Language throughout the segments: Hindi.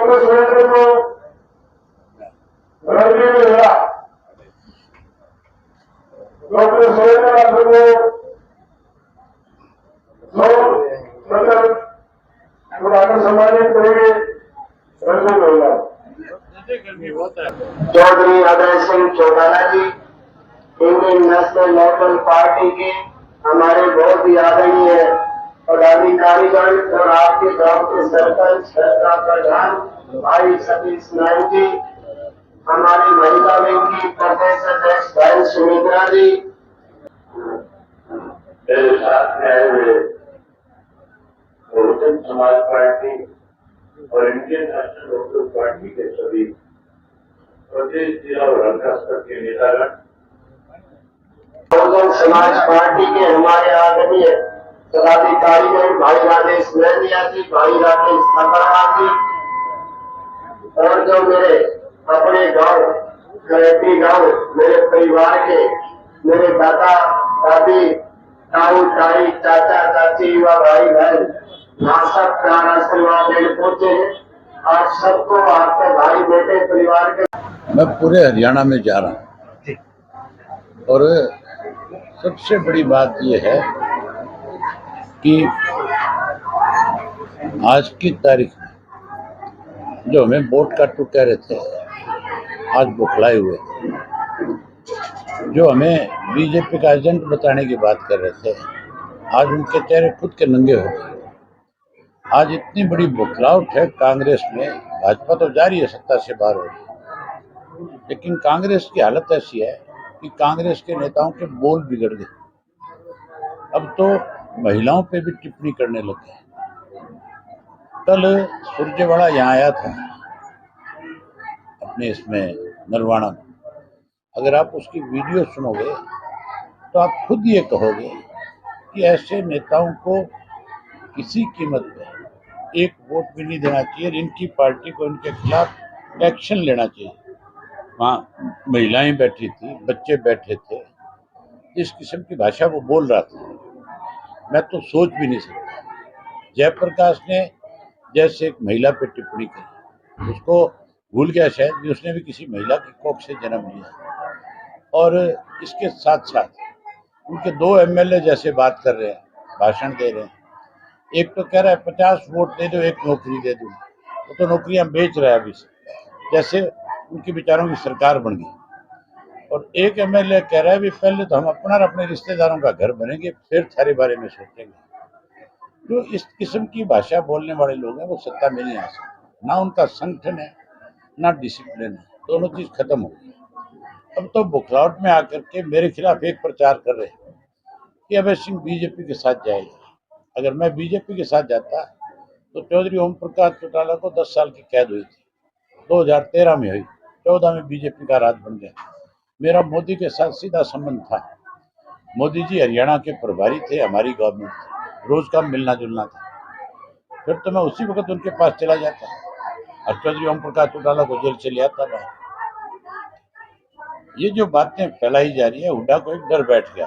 डॉक्टर सुरेंद्र को रणवीर मिला, डॉक्टर सुरेंद्र को मतलब पुराना सम्मानित करेंगे रणवीर मिला। चौधरी अभय सिंह चौटाला जी इंडियन नेशनल लोकल पार्टी के हमारे बहुत ही आदरणीय पदाधिकारीगण और आपके गांव के सरपंच का प्रधान भाई सतीश नायक जी, हमारी महिला विंग की प्रदेश अध्यक्ष भाई सुमित्रा जी, मेरे साथ में आए हुए बहुजन समाज पार्टी और इंडियन नेशनल लोकल पार्टी के सभी प्रदेश जिला और हल्का स्तर के नेतागण, बहुजन समाज पार्टी के हमारे आदरणीय पदाधिकारीगण भाई राजेश मेहंदिया जी, भाई राजेश अग्रवाल जी, और जो मेरे अपने गांव करेटी गांव मेरे परिवार के मेरे दादा दादी ताऊ ताई चाचा चाची युवा भाई बहन यहाँ सब प्यार आशीर्वाद देने पहुंचे हैं। आप सबको आपके भाई बेटे परिवार के मैं पूरे हरियाणा में जा रहा हूँ और सबसे बड़ी बात यह है कि आज की तारीख में जो हमें वोट का टू कह रहे थे आज बौखलाए हुए, जो हमें बीजेपी का एजेंट बताने की बात कर रहे थे आज उनके चेहरे खुद के नंगे हो गए। आज इतनी बड़ी बौखलाहट है कांग्रेस में, भाजपा तो जारी है सत्ता से बाहर हो रही, लेकिन कांग्रेस की हालत ऐसी है कि कांग्रेस के नेताओं के बोल बिगड़ गए। अब तो महिलाओं पे भी टिप्पणी करने लगे। कल सुरजेवाला यहाँ आया था अपने इसमें नरवाना में, अगर आप उसकी वीडियो सुनोगे तो आप खुद ये कहोगे कि ऐसे नेताओं को किसी कीमत पे एक वोट भी नहीं देना चाहिए, इनकी पार्टी को इनके खिलाफ एक्शन लेना चाहिए। वहाँ महिलाएं बैठी थी, बच्चे बैठे थे, इस किस्म की भाषा वो बोल रहा था, मैं तो सोच भी नहीं सकता। जयप्रकाश ने जैसे एक महिला पे टिप्पणी की, उसको भूल गया शायद भी उसने भी किसी महिला की कोख से जन्म लिया। और इसके साथ साथ उनके दो एमएलए जैसे बात कर रहे हैं, भाषण दे रहे हैं। एक तो कह रहा है 50 वोट दे दो, एक नौकरी दे दूं, वो तो नौकरियां बेच रहा है अभी से, जैसे उनकी विचारों की सरकार बन गई। और एक एमएलए कह रहा है भी पहले तो हम अपना और अपने रिश्तेदारों का घर बनेंगे फिर थारे बारे में सोचेंगे। जो इस किस्म की भाषा बोलने वाले लोग हैं वो सत्ता में नहीं आ सकते, ना उनका संगठन है ना डिसिप्लिन है, दोनों चीज खत्म हो गई। अब तो बुखलाहट में आकर के मेरे खिलाफ एक प्रचार कर रहे हैं कि अभय सिंह बीजेपी के साथ जाएगा। अगर मैं बीजेपी के साथ जाता तो चौधरी ओम प्रकाश चौटाला को 10 साल की कैद हुई थी, 2013 में हुई, 14 में बीजेपी का राज बन गया। मेरा मोदी के साथ सीधा संबंध था, मोदी जी हरियाणा के प्रभारी थे, हमारी गवर्नमेंट थी, रोज का मिलना जुलना था। फिर तो मैं उसी वक्त उनके पास चला जाता और चौधरी ओम प्रकाश चौटाला को जेल से ले आता बाहर। ये जो बातें फैलाई जा रही है, हुड्डा को एक डर बैठ गया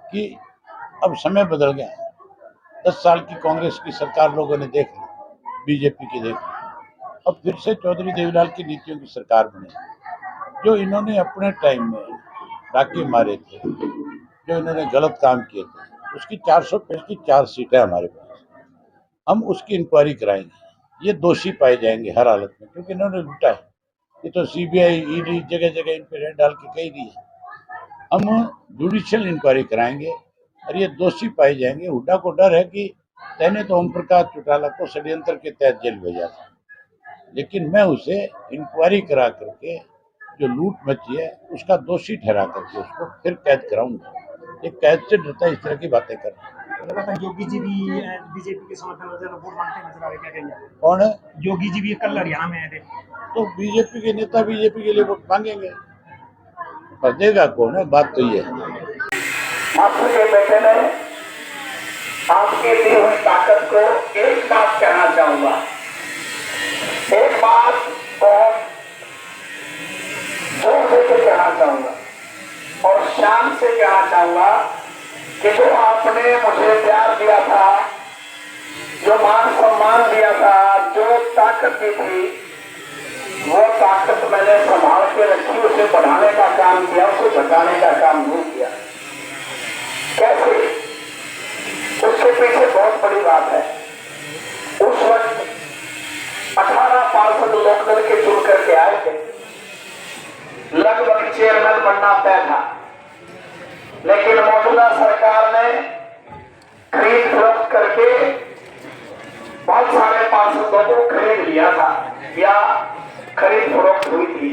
कि अब समय बदल गया। 10 साल की कांग्रेस की सरकार लोगों ने देख ली, बीजेपी की देख ली, अब फिर से चौधरी देवीलाल की नीतियों की सरकार बनी। जो इन्होंने अपने टाइम में डाके मारे थे, जो इन्होंने गलत काम किए थे, उसकी 400 पेज की 4 सीटें हमारे पास, हम उसकी इंक्वायरी कराएंगे। ये दोषी पाए जाएंगे हर हालत में, क्योंकि इन्होंने लूटा है। ये तो सीबीआई ईडी जगह जगह इन पे रेड डाल के कही दी है। हम जुडिशियल इंक्वायरी कराएंगे और ये दोषी पाए जाएंगे। हुड्डा को डर है कि मैंने तो ओम प्रकाश चौटाला को षड्यंत्र के तहत जेल भेजा था, लेकिन मैं उसे इंक्वायरी करा करके जो लूट मची है उसका दोषी ठहरा करके उसको फिर कैद कराऊंगा। ये कैद से डरता है इस तरह की बातें कर रहा है। योगी जी भी बीजेपी के समर्थन में वोट मांगते नजर आ रहे, क्या कहेंगे? कौन है? योगी जी भी कल हरियाणा में आए थे। तो बीजेपी के नेता बीजेपी के लिए वोट मांगेंगे, पर देगा कौन है? बात तो ये है। आपके बेटे ने आपके दी हुई ताकत को एक बात कहना चाहूंगा, एक बात बहुत जोर देकर कहना चाहूंगा और शान से कहना चाहूंगा कि जो आपने मुझे प्यार दिया था, जो मान सम्मान दिया था, जो ताकत दी थी वो ताकत मैंने संभाल के रखी, उसे बढ़ाने का काम किया, उसे घटाने का काम नहीं किया। कैसे? उसके पीछे बहुत बड़ी बात है। उस वक्त 18 पार्षद लोकदल के चुन करके आए थे, लगभग चेयरमैन बनना तय था, लेकिन मौजूदा सरकार ने खरीद फरोख्त करके बहुत सारे पार्षदों को खरीद लिया था या खरीद फरोख्त हुई थी।